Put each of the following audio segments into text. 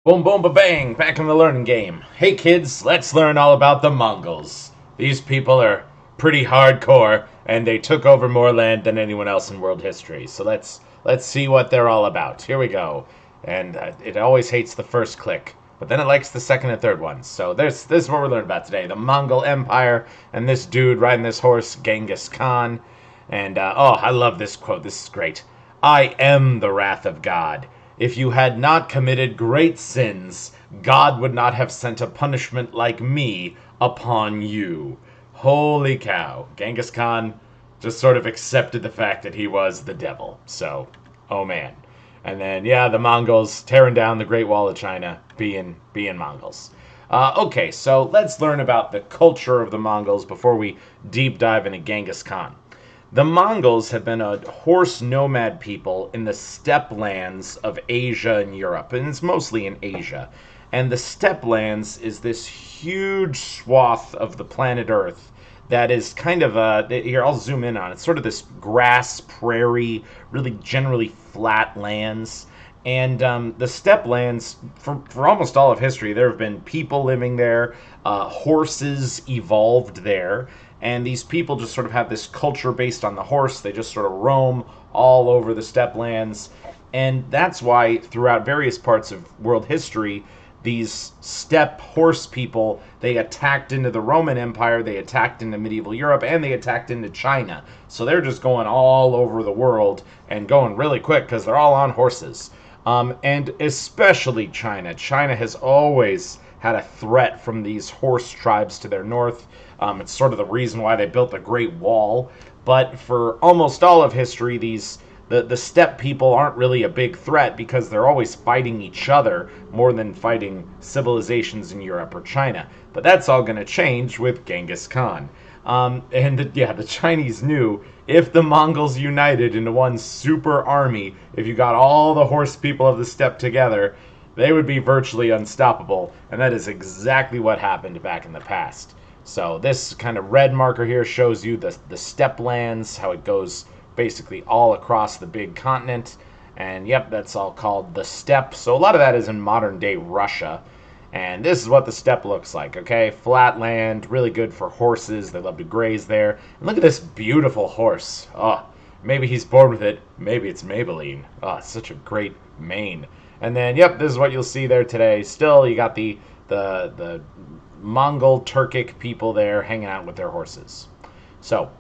Boom, boom, ba-bang! Back in the learning game. Hey kids, let's learn all about the Mongols. These people are pretty hardcore, and they took over more land than anyone else in world history. So let's see what they're all about. Here we go. And it always hates the first click, but then it likes the second and third one. So this is what we're learning about today: the Mongol Empire and this dude riding this horse, Genghis Khan. And oh, I love this quote. This is great. I am the wrath of God. If you had not committed great sins, God would not have sent a punishment like me upon you. Holy cow. Genghis Khan just sort of accepted the fact that he was the devil. So, oh man. And then, yeah, the Mongols tearing down the Great Wall of China, being Mongols. Okay, so let's learn about the culture of the Mongols before we deep dive into Genghis Khan. The Mongols have been a horse nomad people in the steppe lands of Asia and Europe, and it's mostly in Asia. And the steppe lands is this huge swath of the planet Earth that is kind of here I'll zoom in on it. It's sort of this grass prairie, really generally flat lands. And the steppe lands, for almost all of history, there have been people living there, horses evolved there, and these people just sort of have this culture based on the horse. They just sort of roam all over the steppe lands. And that's why, throughout various parts of world history, these steppe horse people, they attacked into the Roman Empire, they attacked into medieval Europe, and they attacked into China. So they're just going all over the world and going really quick because they're all on horses. And especially China. China has always had a threat from these horse tribes to their north. It's sort of the reason why they built the Great Wall. But for almost all of history, the steppe people aren't really a big threat because they're always fighting each other more than fighting civilizations in Europe or China. But that's all going to change with Genghis Khan. The Chinese knew if the Mongols united into one super army, if you got all the horse people of the steppe together, they would be virtually unstoppable. And that is exactly what happened back in the past. So this kind of red marker here shows you the steppe lands, how it goes basically all across the big continent. And yep, that's all called the steppe. So a lot of that is in modern day Russia. And this is what the steppe looks like, okay? Flat land, really good for horses. They love to graze there. And look at this beautiful horse. Oh, maybe he's bored with it. Maybe it's Maybelline. Oh, it's such a great mane. And then, yep, this is what you'll see there today. Still, you got the Mongol Turkic people there hanging out with their horses. So,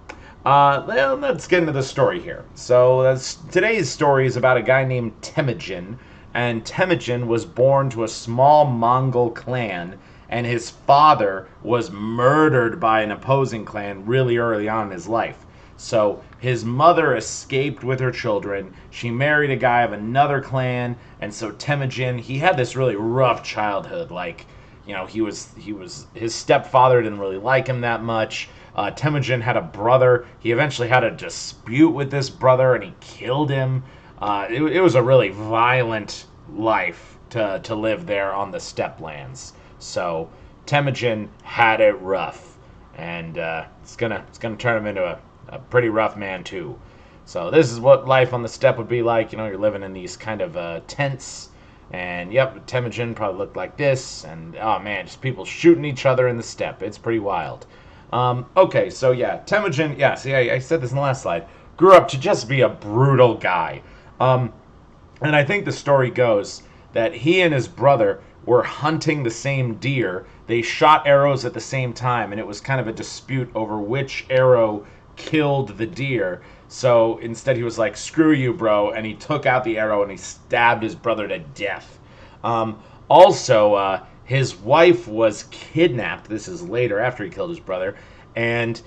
well, let's get into the story here. So, today's story is about a guy named Temujin, and Temujin was born to a small Mongol clan, and his father was murdered by an opposing clan really early on in his life. So his mother escaped with her children. She married a guy of another clan, and so Temujin, he had this really rough childhood. Like, you know, his stepfather didn't really like him that much. Temujin had a brother. He eventually had a dispute with this brother, and he killed him. It was a really violent life to live there on the steppe lands. So Temujin had it rough, and it's gonna turn him into a pretty rough man too. So this is what life on the steppe would be like. You know, you're living in these kind of tents, and yep, Temujin probably looked like this. And oh man, just people shooting each other in the steppe. It's pretty wild. Okay, so yeah, Temujin. Yeah, see, I said this in the last slide. Grew up to just be a brutal guy. And I think the story goes that he and his brother were hunting the same deer. They shot arrows at the same time, and it was kind of a dispute over which arrow killed the deer. So instead, he was like, "Screw you, bro," and he took out the arrow and he stabbed his brother to death. Also, his wife was kidnapped. This is later, after he killed his brother, and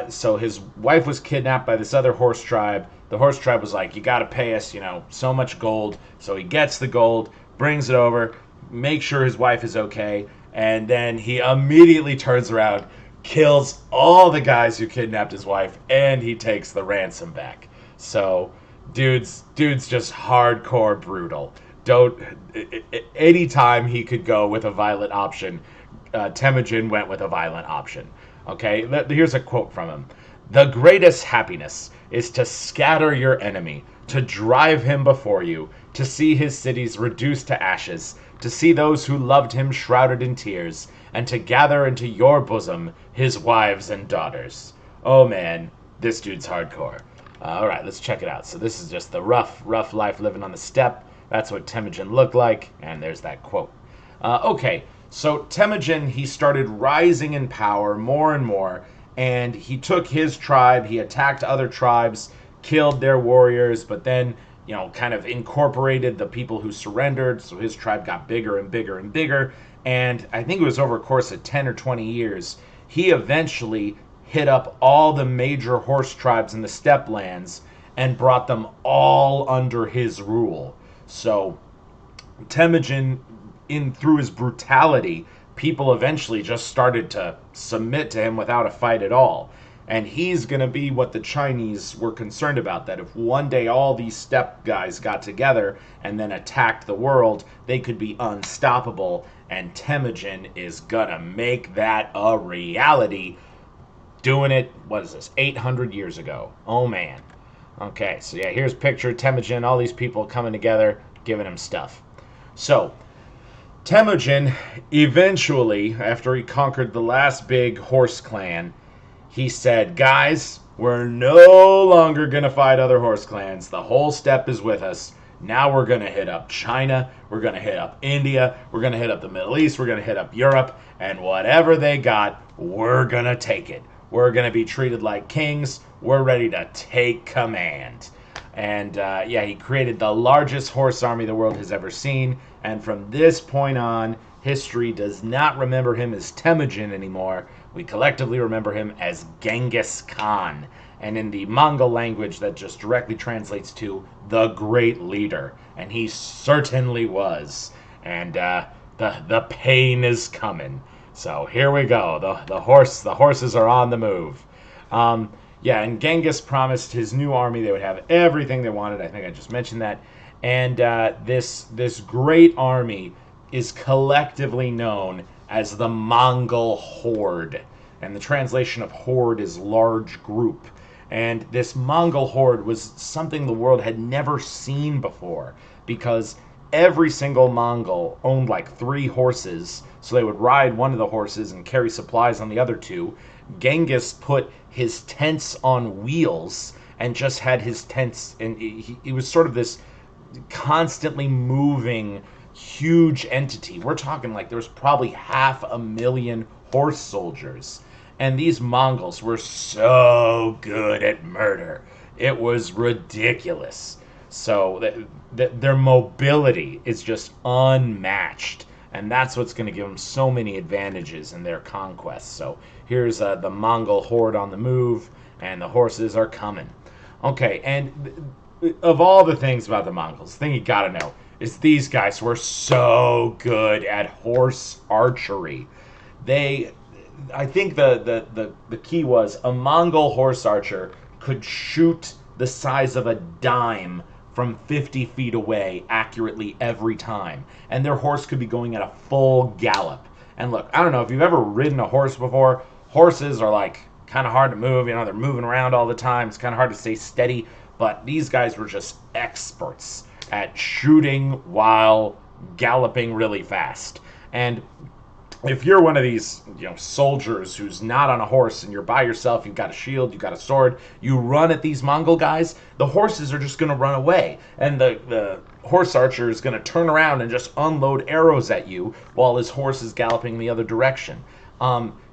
so his wife was kidnapped by this other horse tribe. The horse tribe was like, "You got to pay us, you know, so much gold." So he gets the gold, brings it over, makes sure his wife is okay, and then he immediately turns around, kills all the guys who kidnapped his wife, and he takes the ransom back. So, dude's just hardcore brutal. Don't anytime he could go with a violent option, Temujin went with a violent option. Okay, here's a quote from him. "The greatest happiness is to scatter your enemy, to drive him before you, to see his cities reduced to ashes, to see those who loved him shrouded in tears, and to gather into your bosom his wives and daughters. Oh man, this dude's hardcore. Alright, let's check it out. So this is just the rough life living on the steppe. That's what Temujin looked like, and there's that quote. Okay, so Temujin, he started rising in power more and more, and he took his tribe, he attacked other tribes, killed their warriors, but then, kind of incorporated the people who surrendered, so his tribe got bigger and bigger and bigger, and I think it was over a course of 10 or 20 years, he eventually hit up all the major horse tribes in the steppe lands and brought them all under his rule. So Temujin, through his brutality, people eventually just started to submit to him without a fight at all. And he's going to be what the Chinese were concerned about, that if one day all these steppe guys got together and then attacked the world, they could be unstoppable. And Temujin is going to make that a reality, doing it, 800 years ago. Oh, man. Okay, so yeah, here's a picture of Temujin, all these people coming together, giving him stuff. So, Temujin, eventually, after he conquered the last big horse clan, he said, guys, we're no longer going to fight other horse clans. The whole steppe is with us. Now we're going to hit up China. We're going to hit up India. We're going to hit up the Middle East. We're going to hit up Europe. And whatever they got, we're going to take it. We're going to be treated like kings. We're ready to take command. And he created the largest horse army the world has ever seen. And from this point on, history does not remember him as Temujin anymore. We collectively remember him as Genghis Khan. And in the Mongol language, that just directly translates to the great leader. And he certainly was. And the pain is coming. So here we go. The horses are on the move. And Genghis promised his new army they would have everything they wanted. I think I just mentioned that. And this great army is collectively known as the Mongol Horde. And the translation of horde is large group. And this Mongol horde was something the world had never seen before, because every single Mongol owned like 3 horses, so they would ride one of the horses and carry supplies on the other 2. Genghis put his tents on wheels and just had his tents, and he was sort of this constantly moving huge entity. We're talking like there was probably 500,000 horse soldiers. And these Mongols were so good at murder. It was ridiculous. So their mobility is just unmatched. And that's what's going to give them so many advantages in their conquests. So here's the Mongol horde on the move, and the horses are coming. Okay, and of all the things about the Mongols, the thing you got to know is these guys were so good at horse archery. I think the key was a Mongol horse archer could shoot the size of a dime from 50 feet away accurately every time. And their horse could be going at a full gallop. And look, I don't know if you've ever ridden a horse before. Horses are like kind of hard to move. They're moving around all the time. It's kind of hard to stay steady. But these guys were just experts at shooting while galloping really fast. And if you're one of these, soldiers who's not on a horse and you're by yourself, you've got a shield, you've got a sword, you run at these Mongol guys, the horses are just going to run away. And the horse archer is going to turn around and just unload arrows at you while his horse is galloping in the other direction.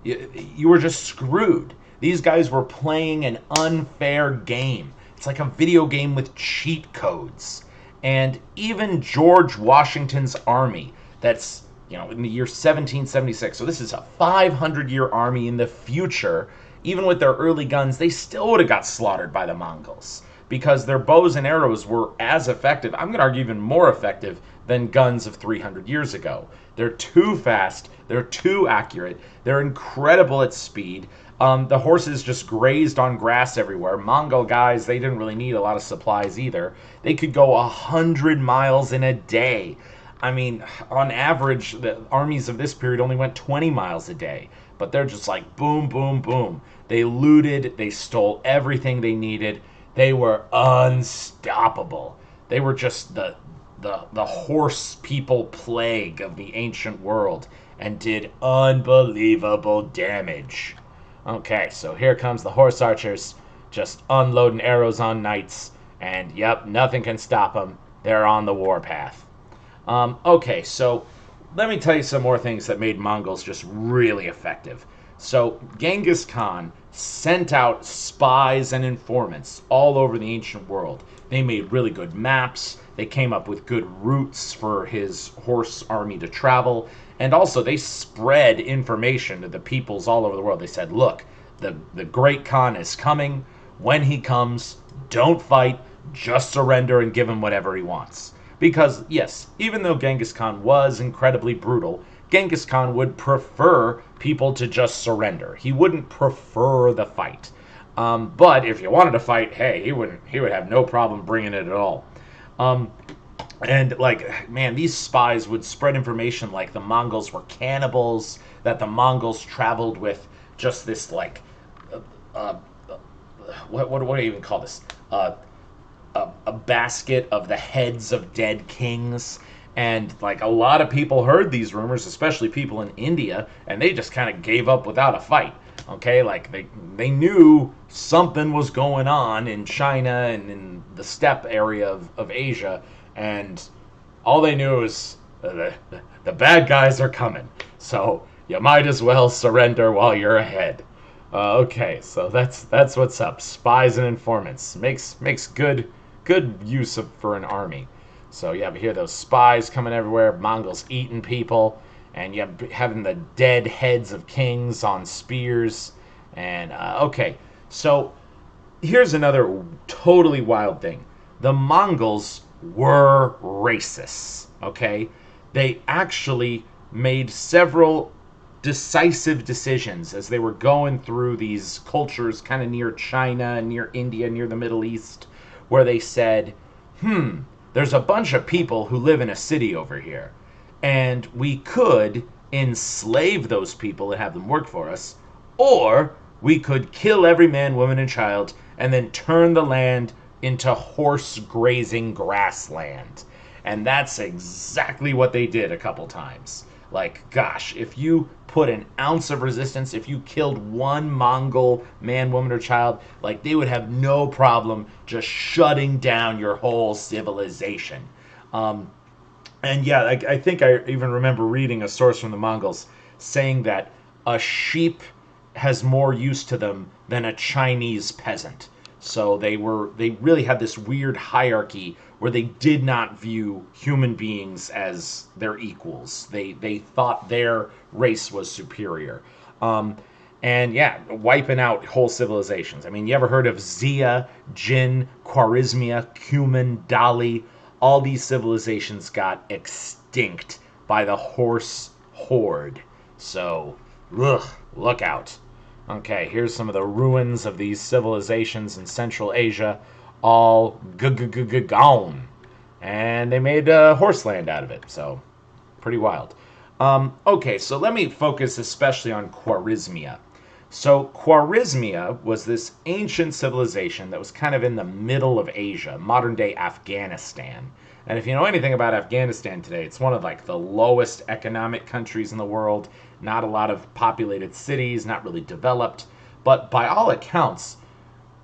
You were just screwed. These guys were playing an unfair game. It's like a video game with cheat codes. And even George Washington's army, that's in the year 1776. So this is a 500-year army in the future. Even with their early guns, they still would have got slaughtered by the Mongols because their bows and arrows were as effective. I'm going to argue even more effective than guns of 300 years ago. They're too fast. They're too accurate. They're incredible at speed. The horses just grazed on grass everywhere. Mongol guys, they didn't really need a lot of supplies either. They could go 100 miles in a day. I mean, on average, the armies of this period only went 20 miles a day. But they're just like boom, boom, boom. They looted. They stole everything they needed. They were unstoppable. They were just the the horse people plague of the ancient world and did unbelievable damage. Okay, so here comes the horse archers just unloading arrows on knights, and yep, nothing can stop them. They're on the warpath. Okay, so let me tell you some more things that made Mongols just really effective. So Genghis Khan sent out spies and informants all over the ancient world. They made really good maps. They came up with good routes for his horse army to travel. And also, they spread information to the peoples all over the world. They said, look, the great Khan is coming. When he comes, don't fight, just surrender and give him whatever he wants. Because, yes, even though Genghis Khan was incredibly brutal, Genghis Khan would prefer people to just surrender. He wouldn't prefer the fight. But if you wanted to fight, hey, he would have no problem bringing it at all. And like, man, these spies would spread information like the Mongols were cannibals, that the Mongols traveled with just this like, uh, what do I even call this? A basket of the heads of dead kings. And like a lot of people heard these rumors, especially people in India, and they just kind of gave up without a fight. Okay, like they knew something was going on in China and in the steppe area of Asia, and all they knew is the bad guys are coming. So you might as well surrender while you're ahead. Okay, so that's what's up. Spies and informants makes good use of for an army. So you have here those spies coming everywhere, Mongols eating people, and you have having the dead heads of kings on spears. And okay, so here's another totally wild thing. The Mongols were racists. Okay, they actually made several decisive decisions as they were going through these cultures kind of near China, near India, near the Middle East, where they said, there's a bunch of people who live in a city over here, and we could enslave those people and have them work for us, or we could kill every man, woman, and child and then turn the land into horse grazing grassland. And that's exactly what they did a couple times. Like, gosh, if you put an ounce of resistance, if you killed one Mongol man, woman, or child, like they would have no problem just shutting down your whole civilization. And yeah, I think I even remember reading a source from the Mongols saying that a sheep has more use to them than a Chinese peasant. So they really had this weird hierarchy where they did not view human beings as their equals. They thought their race was superior. And yeah, wiping out whole civilizations. I mean, you ever heard of Xia, Jin, Khwarezmia, Cuman, Dali? All these civilizations got extinct by the horse horde. So, look out. Okay, here's some of the ruins of these civilizations in Central Asia, all gone. And they made horse land out of it, so pretty wild. Okay, so let me focus especially on Khwarezmia. So Khwarezmia was this ancient civilization that was kind of in the middle of Asia, modern-day Afghanistan. And if you know anything about Afghanistan today, it's one of like the lowest economic countries in the world. Not a lot of populated cities, not really developed. But by all accounts,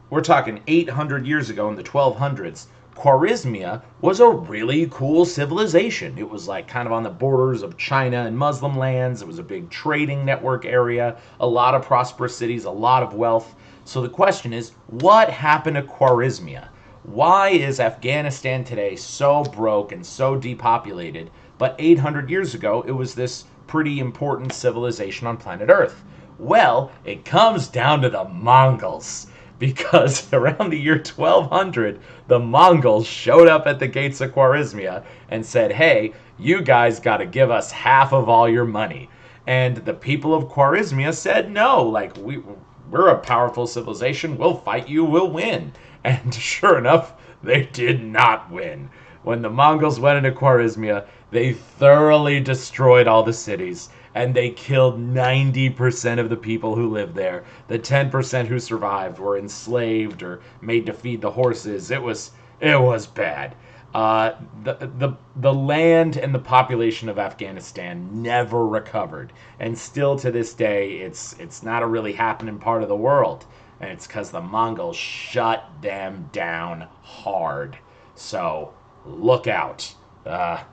we're talking 800 years ago in the 1200s, Khwarezmia was a really cool civilization. It was like kind of on the borders of China and Muslim lands. It was a big trading network area, a lot of prosperous cities, a lot of wealth. So the question is, what happened to Khwarezmia? Why is Afghanistan today so broke and so depopulated, but 800 years ago it was this pretty important civilization on planet Earth? Well, it comes down to the Mongols. Because around the year 1200, the Mongols showed up at the gates of Khwarezmia and said, hey, you guys got to give us half of all your money. And the people of Khwarezmia said no, like, we're a powerful civilization, we'll fight you, we'll win. And sure enough, they did not win. When the Mongols went into Khwarezmia, they thoroughly destroyed all the cities, and they killed 90% of the people who lived there. The 10% who survived were enslaved or made to feed the horses. It was bad. Uh, the land and the population of Afghanistan never recovered, and still to this day, it's not a really happening part of the world, and it's because the Mongols shut them down hard. So look out.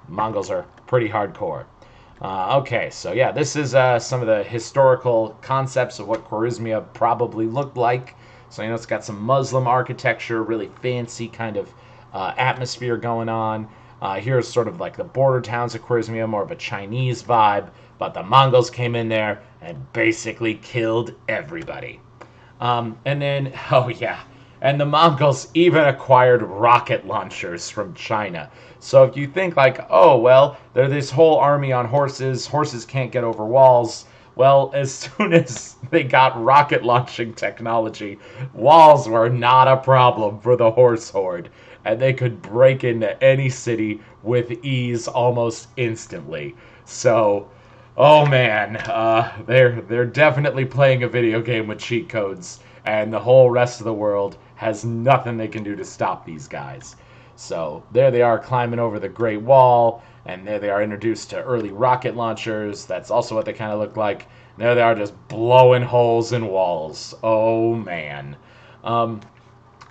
Mongols are pretty hardcore. Okay, so yeah, this is some of the historical concepts of what Khwarezmia probably looked like. So, it's got some Muslim architecture, really fancy kind of atmosphere going on. Here's sort of like the border towns of Khwarezmia, more of a Chinese vibe, but the Mongols came in there and basically killed everybody. And then, oh yeah, and the Mongols even acquired rocket launchers from China. So if you think like, oh well, they're this whole army on horses, horses can't get over walls. Well, as soon as they got rocket launching technology, walls were not a problem for the horse horde, and they could break into any city with ease almost instantly. So, oh man, they're definitely playing a video game with cheat codes, and the whole rest of the world has nothing they can do to stop these guys. So there they are climbing over the Great Wall, and there they are introduced to early rocket launchers. That's also what they kind of look like. And there they are just blowing holes in walls. Oh man. All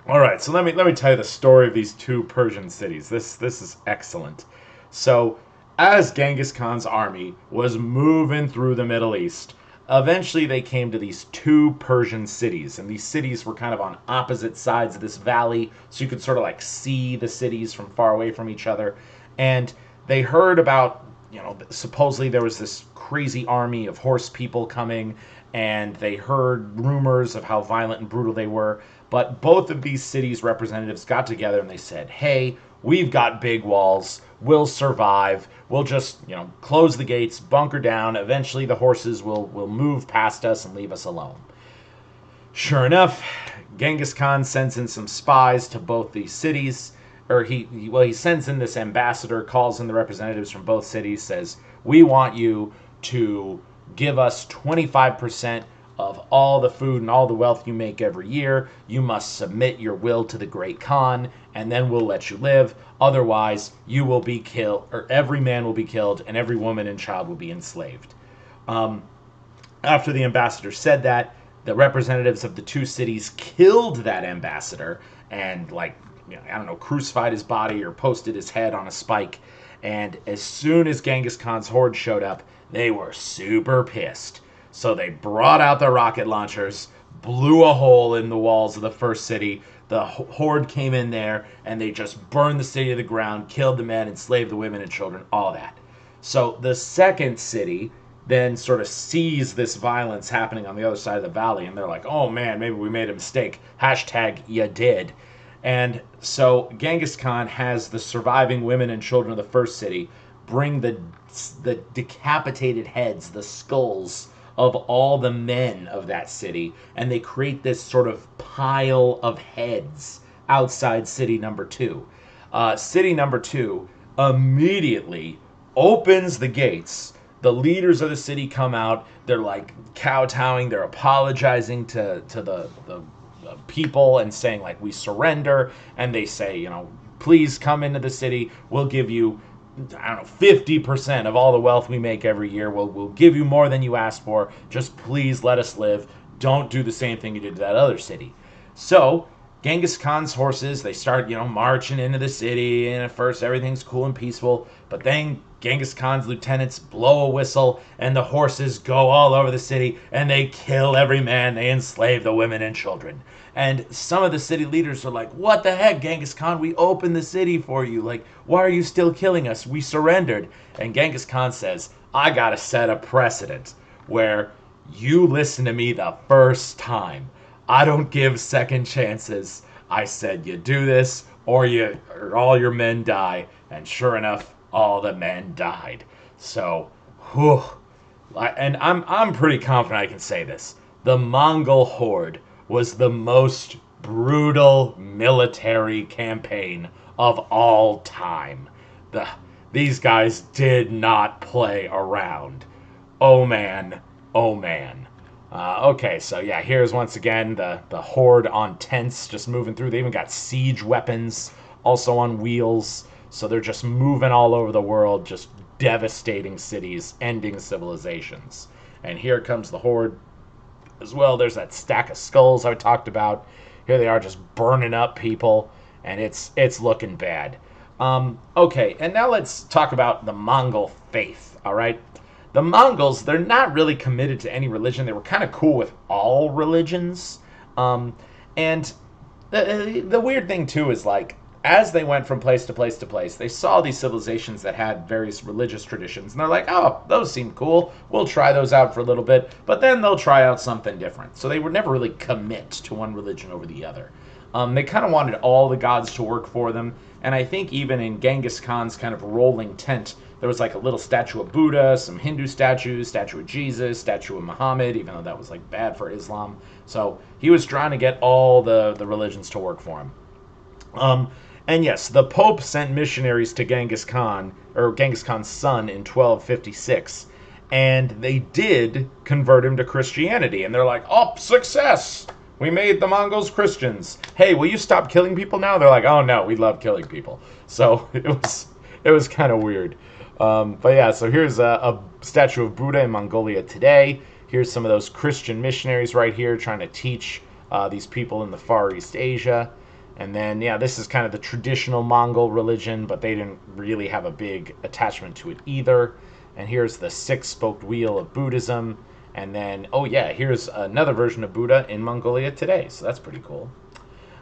right, so let me tell you the story of these two Persian cities. This is excellent. So, as Genghis Khan's army was moving through the Middle East, eventually they came to these two Persian cities, and these cities were kind of on opposite sides of this valley, so you could sort of like see the cities from far away from each other. And they heard about, supposedly there was this crazy army of horse people coming, and they heard rumors of how violent and brutal they were. But both of these cities' representatives got together and they said, hey, we've got big walls. We'll survive. We'll just, close the gates, bunker down. Eventually the horses will move past us and leave us alone. Sure enough, Genghis Khan sends in some spies to both these cities. Or he sends in this ambassador, calls in the representatives from both cities, says, we want you to give us 25% of all the food and all the wealth you make every year. You must submit your will to the Great Khan, and then we'll let you live. Otherwise, you will be killed, or every man will be killed, and every woman and child will be enslaved. After the ambassador said that, the representatives of the two cities killed that ambassador and, crucified his body or posted his head on a spike. And as soon as Genghis Khan's horde showed up, they were super pissed. So they brought out the rocket launchers, blew a hole in the walls of the first city. The horde came in there, and they just burned the city to the ground, killed the men, enslaved the women and children, all that. So the second city then sort of sees this violence happening on the other side of the valley, and they're like, oh man, maybe we made a mistake. Hashtag ya did. And so Genghis Khan has the surviving women and children of the first city bring the decapitated heads, the skulls of all the men of that city, and they create this sort of pile of heads outside city number two. City number two immediately opens the gates. The leaders of the city come out. They're like kowtowing. They're apologizing to the people and saying like, we surrender. And they say, please come into the city. We'll give you, 50% of all the wealth we make every year. We'll give you more than you asked for. Just please let us live. Don't do the same thing you did to that other city. So Genghis Khan's horses, they start, marching into the city, and at first everything's cool and peaceful, but then Genghis Khan's lieutenants blow a whistle, and the horses go all over the city, and they kill every man, they enslave the women and children. And some of the city leaders are like, what the heck, Genghis Khan, we opened the city for you, like, why are you still killing us? We surrendered. And Genghis Khan says, I gotta set a precedent where you listen to me the first time. I don't give second chances. I said you do this or all your men die. And sure enough, all the men died. So, whew. And I'm pretty confident I can say this. The Mongol horde was the most brutal military campaign of all time. These guys did not play around. Oh man, oh man. Okay, so yeah, here's once again the horde on tents just moving through. They even got siege weapons also on wheels. So they're just moving all over the world, just devastating cities, ending civilizations. And here comes the horde as well. There's that stack of skulls I talked about. Here they are just burning up people, and it's looking bad. Okay, and now let's talk about the Mongol faith, all right? The Mongols, they're not really committed to any religion. They were kind of cool with all religions. And the weird thing, too, is like, as they went from place to place to place, they saw these civilizations that had various religious traditions, and they're like, oh, those seem cool. We'll try those out for a little bit, but then they'll try out something different. So they would never really commit to one religion over the other. They kind of wanted all the gods to work for them, and I think even in Genghis Khan's kind of rolling tent, there was like a little statue of Buddha, some Hindu statues, statue of Jesus, statue of Muhammad, even though that was like bad for Islam. So he was trying to get all the religions to work for him. And yes, the Pope sent missionaries to Genghis Khan, or Genghis Khan's son, in 1256, and they did convert him to Christianity. And they're like, oh, success! We made the Mongols Christians. Hey, will you stop killing people now? They're like, oh no, we love killing people. So it was kind of weird. But yeah, so here's a statue of Buddha in Mongolia today. Here's some of those Christian missionaries right here trying to teach these people in the Far East Asia. And then, yeah, this is kind of the traditional Mongol religion, but they didn't really have a big attachment to it either. And here's the six-spoked wheel of Buddhism. And then, oh yeah, here's another version of Buddha in Mongolia today. So that's pretty cool.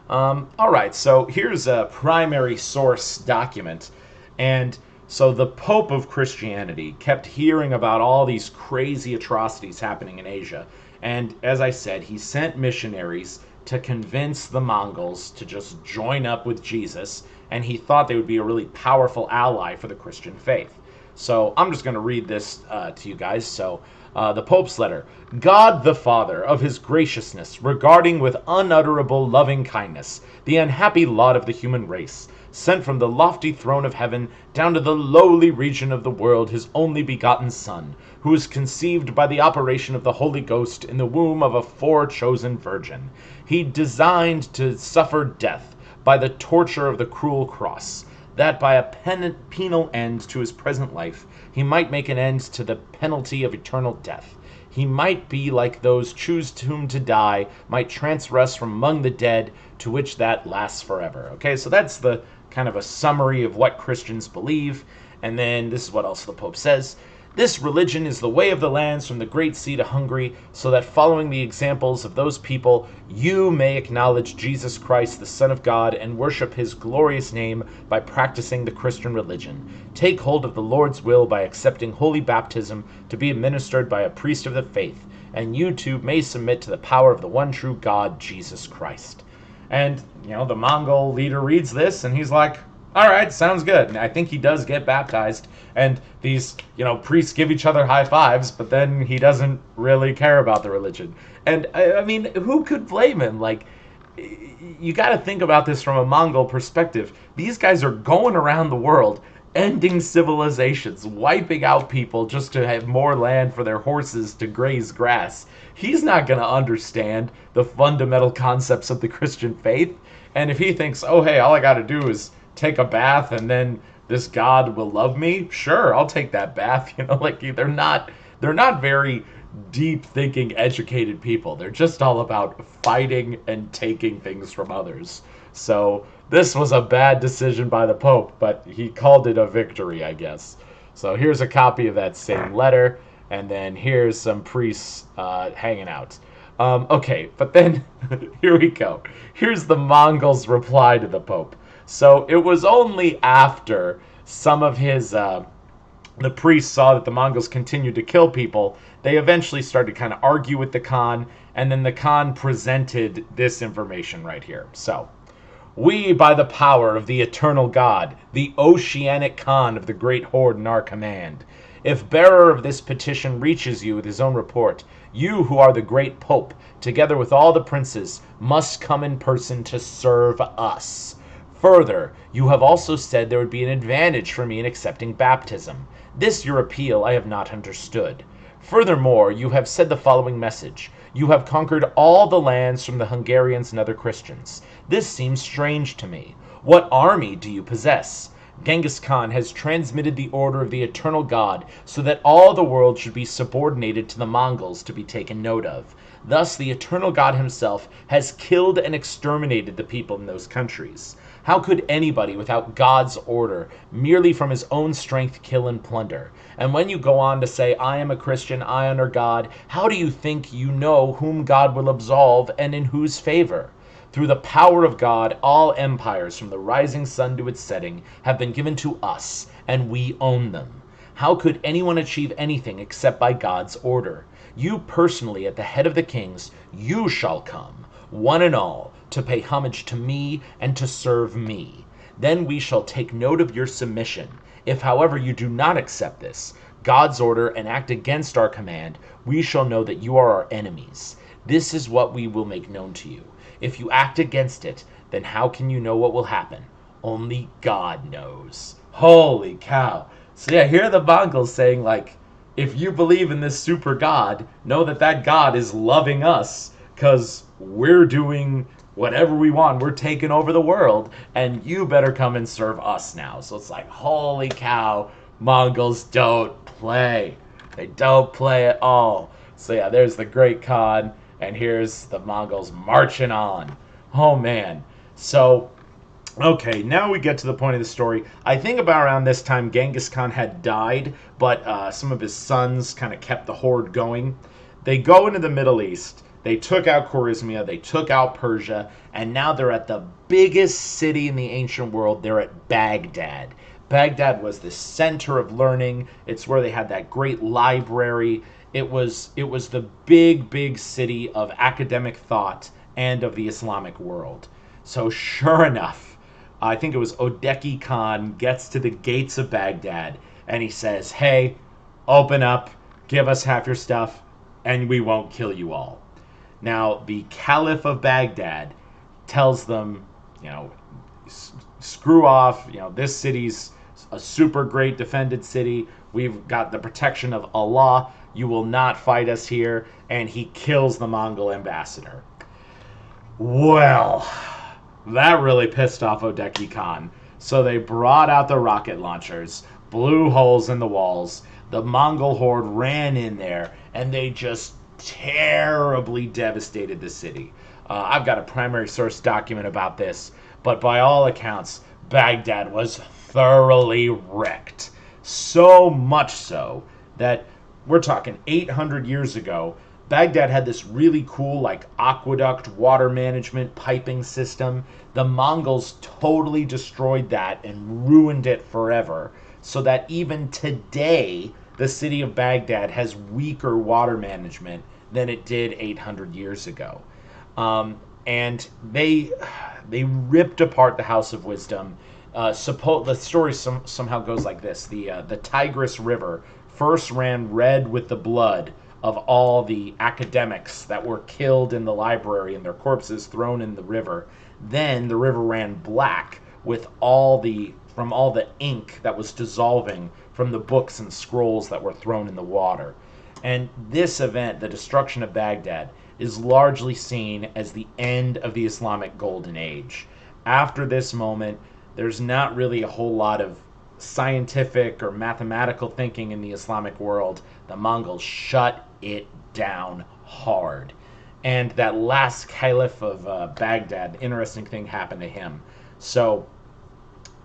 All right, so here's a primary source document. And so the Pope of Christianity kept hearing about all these crazy atrocities happening in Asia. And as I said, he sent missionaries to convince the Mongols to just join up with Jesus, and he thought they would be a really powerful ally for the Christian faith. So I'm just going to read this to you guys. So the Pope's letter. God the Father, of his graciousness, regarding with unutterable loving kindness the unhappy lot of the human race, sent from the lofty throne of heaven down to the lowly region of the world his only begotten Son, who was conceived by the operation of the Holy Ghost in the womb of a forechosen virgin. He designed to suffer death by the torture of the cruel cross, that by a penal end to his present life he might make an end to the penalty of eternal death. He might be like those choose whom to die, might transgress from among the dead, to which that lasts forever. Okay, so that's the kind of a summary of what Christians believe. And then this is what else the Pope says. This religion is the way of the lands from the Great Sea to Hungary, so that following the examples of those people, you may acknowledge Jesus Christ, the Son of God, and worship his glorious name by practicing the Christian religion. Take hold of the Lord's will by accepting holy baptism to be administered by a priest of the faith, and you too may submit to the power of the one true God, Jesus Christ. And, the Mongol leader reads this, and he's like, all right, sounds good. And I think he does get baptized, and these, priests give each other high fives, but then he doesn't really care about the religion. And, I mean, who could blame him? Like, you got to think about this from a Mongol perspective. These guys are going around the world, ending civilizations, wiping out people just to have more land for their horses to graze grass. He's not going to understand the fundamental concepts of the Christian faith. And if he thinks, oh, hey, all I got to do is take a bath and then this God will love me, sure, I'll take that bath. They're not very deep thinking, educated people. They're just all about fighting and taking things from others. So this was a bad decision by the Pope, but he called it a victory, I guess. So here's a copy of that same letter, and then here's some priests hanging out. Okay, but then here we go. Here's the Mongols' reply to the Pope. So it was only after some of the priests saw that the Mongols continued to kill people, they eventually started to kind of argue with the Khan, and then the Khan presented this information right here. So, we, by the power of the eternal God, the oceanic Khan of the great horde in our command, if bearer of this petition reaches you with his own report, you who are the great Pope, together with all the princes, must come in person to serve us. Further, you have also said there would be an advantage for me in accepting baptism. This your appeal I have not understood. Furthermore, you have said the following message. You have conquered all the lands from the Hungarians and other Christians. This seems strange to me. What army do you possess? Genghis Khan has transmitted the order of the eternal God so that all the world should be subordinated to the Mongols to be taken note of. Thus, the eternal God himself has killed and exterminated the people in those countries. How could anybody without God's order, merely from his own strength, kill and plunder? And when you go on to say, I am a Christian, I honor God, how do you think you know whom God will absolve and in whose favor? Through the power of God, all empires, from the rising sun to its setting, have been given to us, and we own them. How could anyone achieve anything except by God's order? You personally, at the head of the kings, you shall come, one and all, to pay homage to me and to serve me. Then we shall take note of your submission. If, however, you do not accept this, God's order, and act against our command, we shall know that you are our enemies. This is what we will make known to you. If you act against it, then how can you know what will happen? Only God knows. Holy cow. So yeah, here are the Mongols saying, like, if you believe in this super God, know that that God is loving us because we're doing whatever we want. We're taking over the world, and you better come and serve us now. So it's like, holy cow, Mongols don't play. They don't play at all. So yeah, there's the Great Khan. And here's the Mongols marching on. Oh, man. So, okay, now we get to the point of the story. I think about around this time, Genghis Khan had died, but some of his sons kind of kept the horde going. They go into the Middle East. They took out Khwarezmia. They took out Persia. And now they're at the biggest city in the ancient world. They're at Baghdad. Baghdad was the center of learning. It's where they had that great library. It was the big city of academic thought and of the Islamic world. So sure enough, I think it was Odeki Khan gets to the gates of Baghdad and he says, hey, open up, give us half your stuff, and we won't kill you all. Now, the Caliph of Baghdad tells them, screw off, this city's a super great defended city. We've got the protection of Allah. You will not fight us here. And he kills the Mongol ambassador. Well, that really pissed off Odeki Khan. So they brought out the rocket launchers, blew holes in the walls. The Mongol horde ran in there, and they just terribly devastated the city. I've got a primary source document about this, but by all accounts, Baghdad was thoroughly wrecked. So much so that we're talking 800 years ago, Baghdad had this really cool aqueduct water management piping system. The Mongols totally destroyed that and ruined it forever, so that even today the city of Baghdad has weaker water management than it did 800 years ago. And they ripped apart the House of Wisdom. The story somehow goes like this: the Tigris River first ran red with the blood of all the academics that were killed in the library and their corpses thrown in the river. Then the river ran black with all the ink that was dissolving from the books and scrolls that were thrown in the water. And this event, the destruction of Baghdad, is largely seen as the end of the Islamic Golden Age. After this moment, there's not really a whole lot of scientific or mathematical thinking in the Islamic world. The Mongols shut it down hard. And that last caliph of Baghdad, interesting thing happened to him. So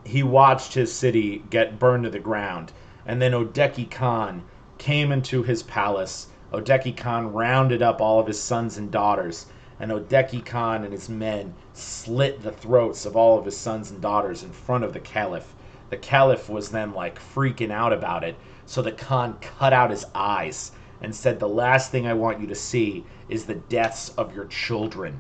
he watched his city get burned to the ground. And then Odeki Khan came into his palace. Odeki Khan rounded up all of his sons and daughters. And Odeki Khan and his men slit the throats of all of his sons and daughters in front of the caliph. The caliph was then freaking out about it. So the Khan cut out his eyes and said, the last thing I want you to see is the deaths of your children.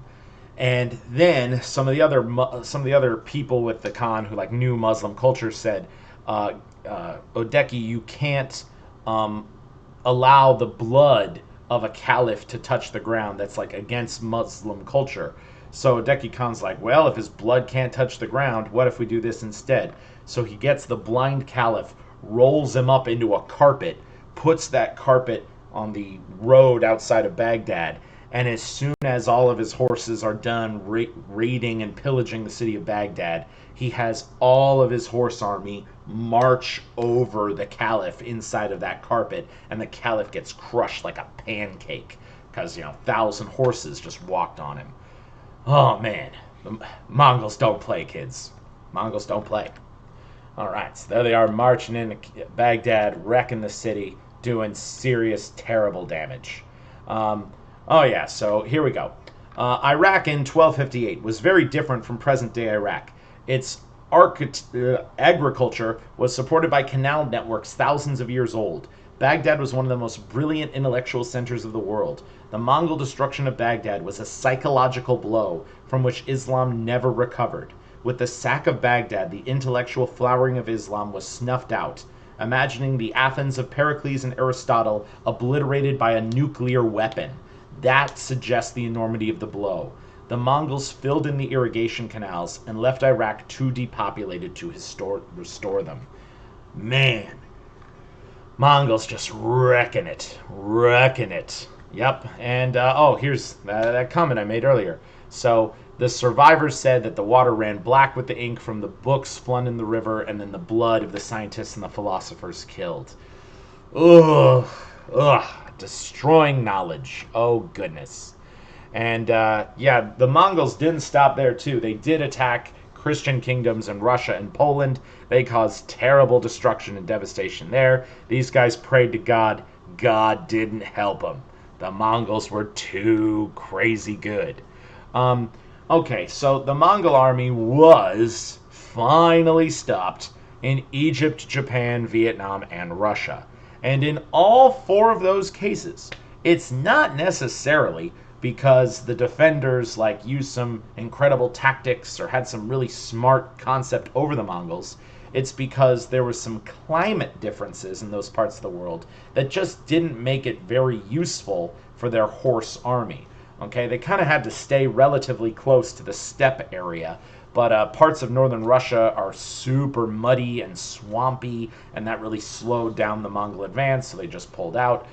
And then some of the other people with the Khan who knew Muslim culture said, Odeki, you can't allow the blood of a caliph to touch the ground. That's against Muslim culture. So Odeki Khan's well, if his blood can't touch the ground, what if we do this instead? So he gets the blind caliph, rolls him up into a carpet, puts that carpet on the road outside of Baghdad, And as soon as all of his horses are done raiding and pillaging the city of Baghdad, he has all of his horse army march over the caliph inside of that carpet, and the caliph gets crushed like a pancake because, 1,000 horses just walked on him. Oh man, the Mongols don't play, kids. Mongols don't play. All right, so there they are marching into Baghdad, wrecking the city, doing serious, terrible damage. Oh yeah, so here we go. Iraq in 1258 was very different from present-day Iraq. Its agriculture was supported by canal networks thousands of years old. Baghdad was one of the most brilliant intellectual centers of the world. The Mongol destruction of Baghdad was a psychological blow from which Islam never recovered. With the sack of Baghdad, the intellectual flowering of Islam was snuffed out, imagining the Athens of Pericles and Aristotle obliterated by a nuclear weapon. That suggests the enormity of the blow. The Mongols filled in the irrigation canals and left Iraq too depopulated to restore them. Man, Mongols just wrecking it. Wrecking it. Yep. And, here's that comment I made earlier. So, the survivors said that the water ran black with the ink from the books flung in the river and then the blood of the scientists and the philosophers killed. Ugh. Ugh. Destroying knowledge. Oh, goodness. And, the Mongols didn't stop there, too. They did attack Christian kingdoms in Russia and Poland. They caused terrible destruction and devastation there. These guys prayed to God. God didn't help them. The Mongols were too crazy good. Okay, so the Mongol army was finally stopped in Egypt, Japan, Vietnam, and Russia. And in all four of those cases, it's not necessarily because the defenders used some incredible tactics or had some really smart concept over the Mongols. It's because there were some climate differences in those parts of the world that just didn't make it very useful for their horse army. Okay, they kind of had to stay relatively close to the steppe area, but parts of northern Russia are super muddy and swampy, and that really slowed down the Mongol advance, so they just pulled out.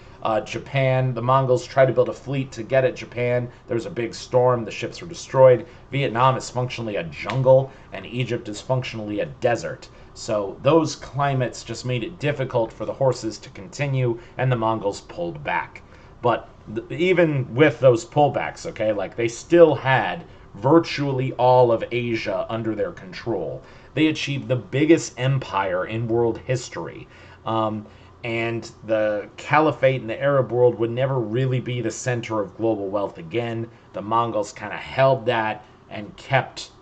Japan, the Mongols tried to build a fleet to get at Japan. There was a big storm, the ships were destroyed. Vietnam is functionally a jungle, and Egypt is functionally a desert. So those climates just made it difficult for the horses to continue, and the Mongols pulled back. But even with those pullbacks, okay, they still had virtually all of Asia under their control. They achieved the biggest empire in world history. And the caliphate in the Arab world would never really be the center of global wealth again. The Mongols kind of held that and kept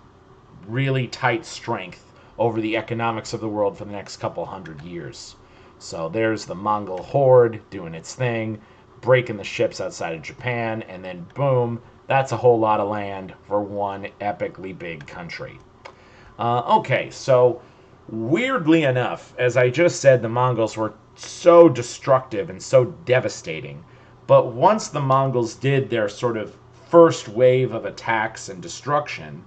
really tight strength over the economics of the world for the next couple hundred years. So there's the Mongol horde doing its thing, breaking the ships outside of Japan, and then boom, that's a whole lot of land for one epically big country. Okay, so weirdly enough, as I just said, the Mongols were so destructive and so devastating. But once the Mongols did their sort of first wave of attacks and destruction,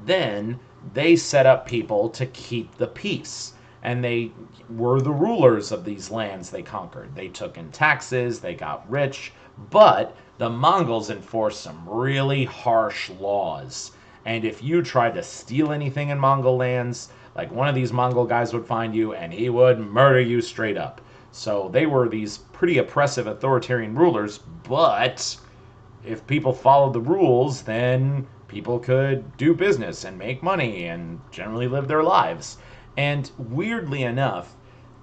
then they set up people to keep the peace. And they were the rulers of these lands they conquered. They took in taxes, they got rich, but the Mongols enforced some really harsh laws. And if you tried to steal anything in Mongol lands, one of these Mongol guys would find you and he would murder you straight up. So they were these pretty oppressive authoritarian rulers, but if people followed the rules, then people could do business and make money and generally live their lives. And weirdly enough,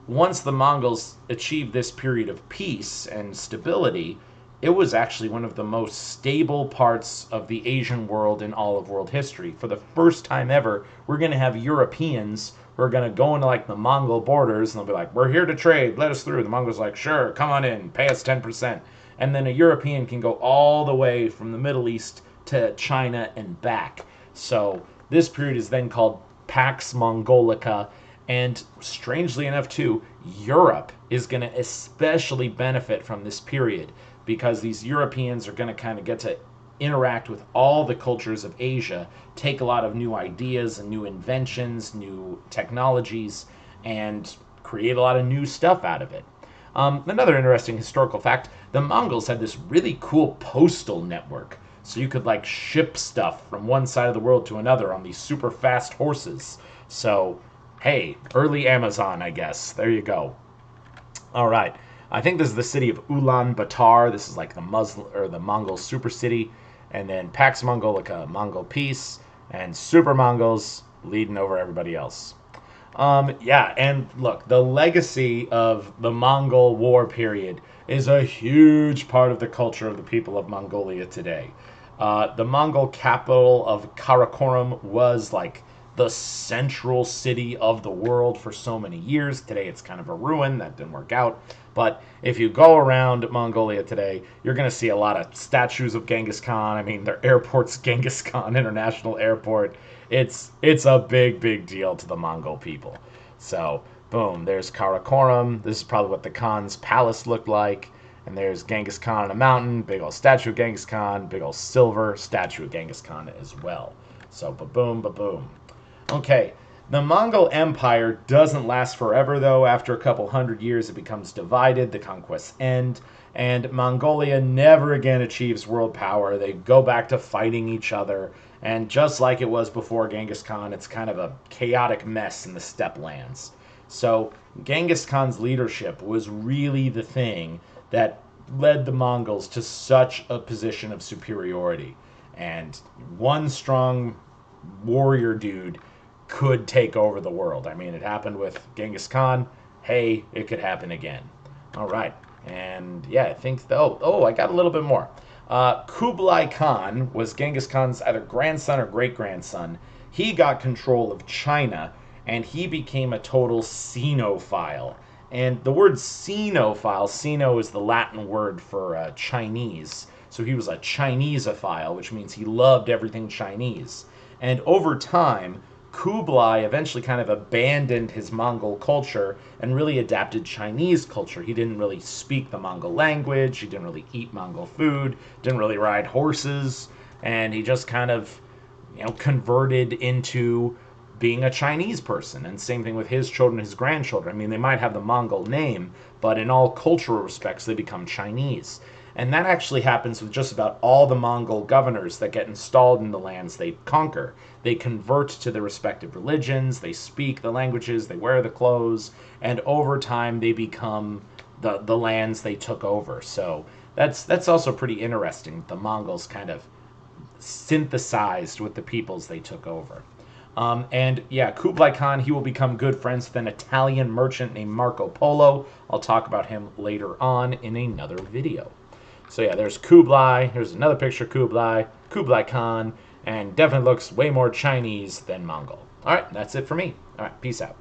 once the Mongols achieved this period of peace and stability, it was actually one of the most stable parts of the Asian world in all of world history. For the first time ever, we're going to have Europeans who are going to go into the Mongol borders and they'll be like, we're here to trade, let us through. The Mongols are like, sure, come on in, pay us 10%. And then a European can go all the way from the Middle East to China and back. So this period is then called Pax Mongolica, and strangely enough too, Europe is going to especially benefit from this period because these Europeans are going to kind of get to interact with all the cultures of Asia, take a lot of new ideas and new inventions, new technologies, and create a lot of new stuff out of it. Another interesting historical fact, the Mongols had this really cool postal network. So you could like ship stuff from one side of the world to another on these super fast horses. So, hey, early Amazon, I guess. There you go. All right. I think this is the city of Ulaanbaatar. This is like the Muslim or the Mongol super city, and then Pax Mongolica, Mongol peace, and Super Mongols leading over everybody else. Yeah, and look, the legacy of the Mongol War period is a huge part of the culture of the people of Mongolia today. The Mongol capital of Karakorum was like the central city of the world for so many years. Today it's kind of a ruin. That didn't work out. But if you go around Mongolia today, you're going to see a lot of statues of Genghis Khan. I mean, their airport's Genghis Khan International Airport. It's a big, big deal to the Mongol people. So, boom, there's Karakorum. This is probably what the Khan's palace looked like. And there's Genghis Khan on a mountain, big old statue of Genghis Khan, big old silver statue of Genghis Khan as well. So, ba-boom, ba-boom. Okay, the Mongol Empire doesn't last forever, though. After a couple hundred years, it becomes divided, the conquests end, and Mongolia never again achieves world power. They go back to fighting each other, and just like it was before Genghis Khan, it's kind of a chaotic mess in the steppe lands. So, Genghis Khan's leadership was really the thing that led the Mongols to such a position of superiority. And one strong warrior dude could take over the world. I mean, it happened with Genghis Khan. Hey, it could happen again. All right. And yeah, I think, I got a little bit more. Kublai Khan was Genghis Khan's either grandson or great grandson. He got control of China and he became a total Sinophile. And the word Sinophile, Sino is the Latin word for Chinese. So he was a Chineseophile, which means he loved everything Chinese. And over time, Kublai eventually kind of abandoned his Mongol culture and really adapted Chinese culture. He didn't really speak the Mongol language, he didn't really eat Mongol food, didn't really ride horses, and he just kind of, converted into being a Chinese person. And same thing with his children, his grandchildren. I mean, they might have the Mongol name, but in all cultural respects, they become Chinese. And that actually happens with just about all the Mongol governors that get installed in the lands they conquer. They convert to their respective religions, they speak the languages, they wear the clothes, and over time they become the lands they took over. So that's also pretty interesting. The Mongols kind of synthesized with the peoples they took over. And yeah, Kublai Khan, he will become good friends with an Italian merchant named Marco Polo. I'll talk about him later on in another video. So yeah, there's Kublai. Here's another picture of Kublai Khan, and definitely looks way more Chinese than Mongol. All right, that's it for me. All right, peace out.